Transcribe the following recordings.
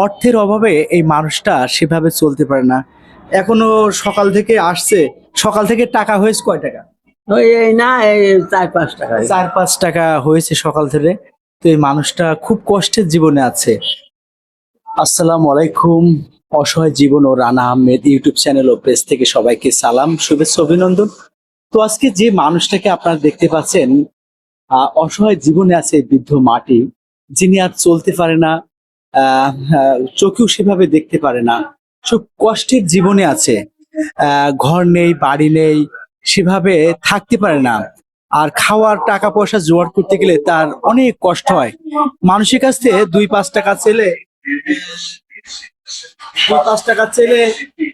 অর্থের অভাবে এই মানুষটা সেভাবে চলতে পারে না। এখনো সকাল থেকে আসছে, সকাল থেকে টাকা হয়েছে কয় টাকা? ওই এই না এই 4-5 টাকা 4-5 টাকা হয়েছে সকাল থেকে। তো এই মানুষটা খুব কষ্টের জীবনে আছে। আসসালামু আলাইকুম। অসহায় জীবন ও রানা আহমেদ ইউটিউব চ্যানেল ও পেজ থেকে সবাইকে সালাম, শুভেচ্ছা, অভিনন্দন। তো আজকে যে মানুষটাকে আপনারা দেখতে পাচ্ছেন, অসহায় জীবনে আছে এই বৃদ্ধ মাটি, যিনি আর চলতে পারে না, চোখেও সেভাবে দেখতে পারে না, খুব কষ্টের জীবনে আছে। ঘর নেই, বাড়ি নেই, সেভাবে থাকতে পারে না। আর খাওয়ার টাকা পয়সা জোগাড় করতে গেলে তার অনেক কষ্ট হয়। মানুষের কাছ থেকে 2-5 টাকা চেলে, 2-5 টাকা চেলে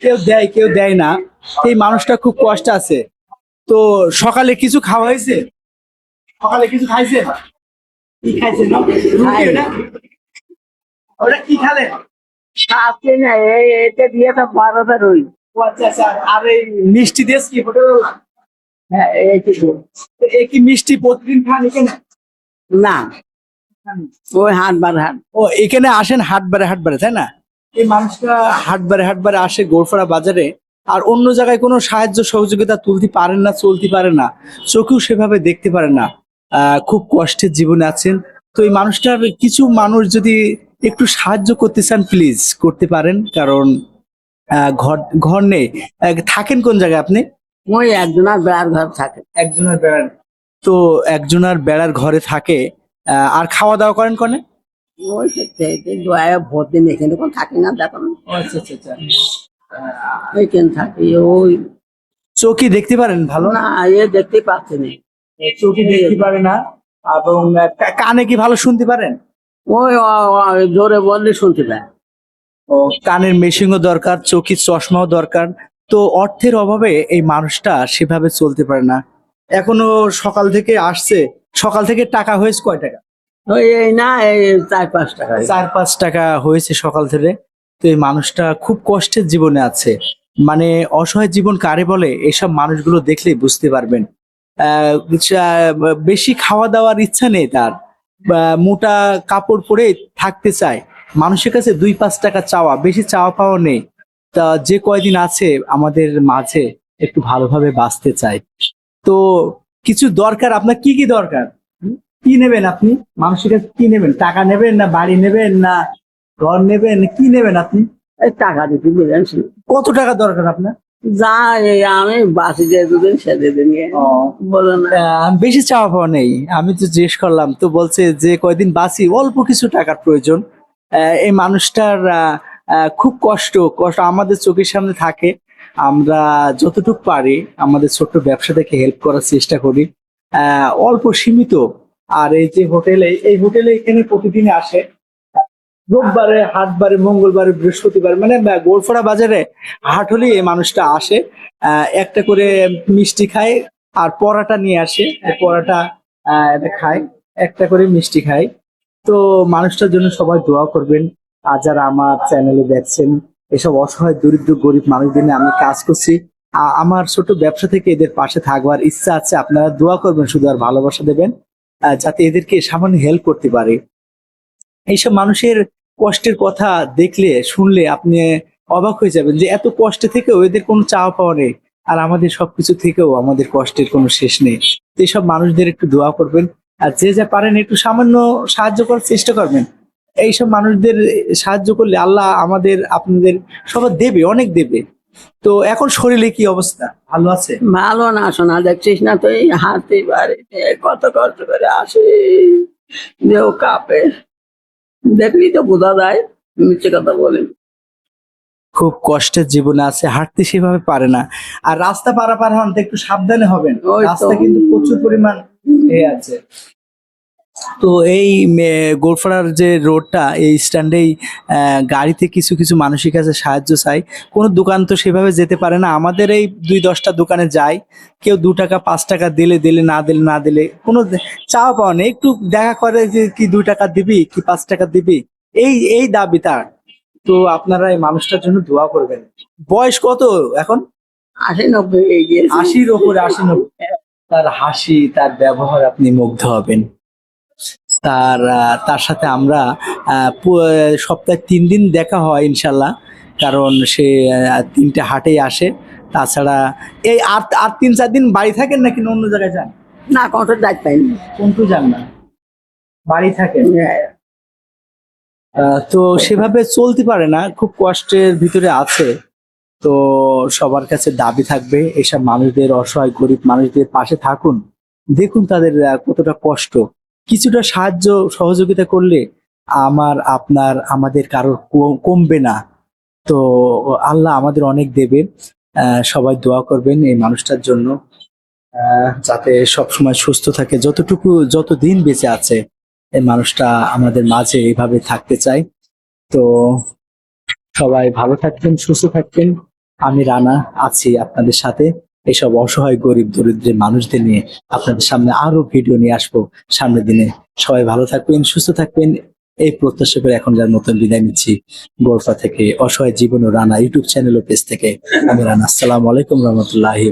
কেউ দেয় কেউ দেয় না। এই মানুষটা খুব কষ্ট আছে। তো সকালে কিছু খাওয়া হয়েছে? সকালে কিছু খাইছে? কি খাইছে? রুটি ওটা? ওটা কি খেলে? আছে না এটা দিয়ে তো 12 রই। ও আচ্ছা আচ্ছা। আর এই মিষ্টি দিয়েছ কি হোটেল? হ্যাঁ এই কি এই কি মিষ্টি প্রতিদিন খান এখানে? না ওই হাট ও এখানে আসেন হাটবারে তাই না? এই মানুষটা হাটবারে আসে গোরফাড়া বাজারে। আর অন্য জায়গায় কোনো সাহায্য সহযোগিতা তুলতে পারেন না, চলতে পারে না, চোখেও সেভাবে দেখতে পারে না। খুব কষ্টের জীবনে আছেন। তো এই মানুষটার কিছু মানুষ যদি একটু সাহায্য করতে চান, প্লিজ করতে পারেন। কারণ ঘর ঘর নেই। থাকেন কোন জায়গায় আপনি? ওই একজনের বেড়ার ঘর থাকে। একজনের বেড়ার। তো একজনের বেড়ার ঘরে থাকে। আর খাওয়া দাওয়া করেন কোনে? ওই দয়া ভোট দিন এখানে কোন থাকি না দেখো না আচ্ছা আচ্ছা আচ্ছা। এইখানে থাকি ওই চোখে দেখতে পারেন ভালো? না এ দেখতে পাচ্ছি না। চোখে দেখতে পারে না। এবং কানে কি ভালো শুনতে পারেন? ওই জোরে বললে শুনতে পায়। ও কানের মেশিনও দরকার, চোখের চশমাও দরকার। তো অর্থের অভাবে এই মানুষটা সেভাবে চলতে পারে না। এখনো সকাল থেকে আসছে, সকাল থেকে টাকা হয়েছে কয় টাকা? ওই এই না এই 4-5 টাকা 4-5 টাকা হয়েছে সকাল থেকে। তো এই মানুষটা খুব কষ্টের জীবনে আছে। মানে অসহায় জীবন কারে বলে, এসব মানুষগুলো দেখলেই বুঝতে পারবেন। বেশি খাওয়া দাওয়ার ইচ্ছা নেই তার, মোটা কাপড় পরে থাকতে চায়। মানুষের কাছে 2-5 টাকা চাওয়া, বেশি চাওয়া পাওয়া নেই। তা যে কয়দিন আছে আমাদের মাঝে একটু ভালোভাবে বাঁচতে চায়। তো কিছু দরকার, আপনার কি কি দরকার? কি নেবেন আপনি? মানুষের কাছে কি নেবেন? টাকা নেবেন না বাড়ি নেবেন না ঘর নেবেন, কি নেবেন আপনি? এই টাকা দিতে বুঝলেন কত টাকা দরকার আপনার? যা এই আমি বাসি দিয়ে দুদিন সেদিন নিয়ে বলো না বেশি চাওয়া পাওয়া নেই। আমি তো জিজ্ঞেস করলাম, তো বলছে যে কয়দিন বাঁচি, অল্প কিছু টাকার প্রয়োজন। এই মানুষটার খুব কষ্ট কষ্ট আমাদের চোখের সামনে থাকে। আমরা যতটুকু পারি আমাদের ছোট্ট ব্যবসা থেকে হেল্প করার চেষ্টা করি, অল্প সীমিত। আর এই যে হোটেলে, এই হোটেলে এখানে প্রতিদিন আসে রোববারে, হাটবারে, মঙ্গলবারে, বৃহস্পতিবার, মানে গোলফড়া বাজারে হাট হলে এই মানুষটা আসে। একটা করে মিষ্টি খায় আর পরাটা নিয়ে আসে, এই পরাটা এটা খায়, একটা করে মিষ্টি খায়। তো মানুষটার জন্য সবাই দোয়া করবেন। আর যারা আমার চ্যানেলে দেখছেন, এসব অসহায় দরিদ্র গরিব মানুষদের নিয়ে আমি কাজ করছি। আমার ছোট ব্যবসা থেকে এদের পাশে থাকবার ইচ্ছা আছে। আপনারা দোয়া করবেন শুধু, আর ভালোবাসা দেবেন, যাতে এদেরকে সামান্য হেল্প করতে পারে। এইসব মানুষের কষ্টের কথা দেখলে শুনলে আপনি অবাক হয়ে যাবেন যে এত কষ্টে থেকেও এদের কোনো চাওয়া পাওয়া নেই। আর আমাদের সবকিছু থেকেও আমাদের কষ্টের কোনো শেষ নেই। তো এইসব মানুষদের একটু দোয়া করবেন। আর যে যা পারেন একটু সামান্য সাহায্য করার চেষ্টা করবেন। এইসব মানুষদের সাহায্য করলে আল্লাহ আমাদের আপনাদের সবার দেবে, অনেক দেবে। তো এখন শরীরে কি অবস্থা, ভালো আছে? ভালো না শোনা দেখছিস না তো এই হাতে বাড়িতে কত কষ্ট করে আসে দেহ কাঁপে দেখলি তো বোঝা যায় মিথ্যে কথা বলি। খুব কষ্টের জীবনে আছে, হাঁটতে সেভাবে পারে না। আর রাস্তা পারাপার হন তো একটু সাবধানে হবেন, ওই তো। রাস্তা কিন্তু প্রচুর পরিমাণ আছে। তো এই গোলপাড়ার যে রোডটা, এই স্ট্যান্ডেই গাড়িতে কিছু কিছু মানুষের কাছে সাহায্য চাই। কোনো দোকান তো সেভাবে যেতে পারে না, আমাদের এই 2-10টা দোকানে যায়। কেউ 2 টাকা 5 টাকা দিলে দিলে, না দিলে না দিলে, কোনো চাওয়া পাওয়া নেই। একটু দেখা করে যে কি 2 টাকা দিবি কি 5 টাকা দিবি, এই এই দাবি তার। তো আপনারা এই মানুষটার জন্য দোয়া করবেন। বয়স কত এখন? 80-90 এগিয়ে 80-র উপরে, 80-90। তার হাসি, তার ব্যবহার আপনি মুগ্ধ হবেন। তার সাথে আমরা সপ্তাহে 3 দিন দেখা হয় ইনশাল্লাহ, কারণ সে 3টে হাটেই আসে। তাছাড়া এই আর আর 3-4 দিন বাড়ি থাকেন নাকি অন্য জায়গায় যান? না কত দায়িত্ব পাইনি। কোনটু যান না, বাড়ি থাকেন। হ্যাঁ, তো সেভাবে চলতে পারে না, খুব কষ্টের ভিতরে আছে। তো সবার কাছে দাবি থাকবে এসব মানুষদের, অসহায় গরিব মানুষদের পাশে থাকুন, দেখুন তাদের কতটা কষ্ট। কিছুটা সাহায্য সহযোগিতা করলে আপনার আমাদের কারোর কমবে না। তো আল্লাহ আমাদের অনেক দেবে। সবাই দোয়া করবেন এই মানুষটার জন্য, যাতে সবসময় সুস্থ থাকে, যতদিন বেঁচে আছে এই মানুষটা আমাদের মাঝে এইভাবে থাকতে চাই। তো সবাই ভালো থাকবেন, সুস্থ থাকবেন। আমি রানা আছি আপনাদের সাথে, এসব অসহায় গরিব দরিদ্রের মানুষদের নিয়ে আপনাদের সামনে আরো ভিডিও নিয়ে আসবো সামনের দিনে। সবাই ভালো থাকবেন, সুস্থ থাকবেন, এই প্রত্যাশা করে এখন যার মতন বিদায় নিচ্ছি গোরফা থেকে, অসহায় জীবন ও রানা ইউটিউব চ্যানেল ও পেজ থেকে। আমি রানা, আসসালামু আলাইকুম রহমতুল্লাহি।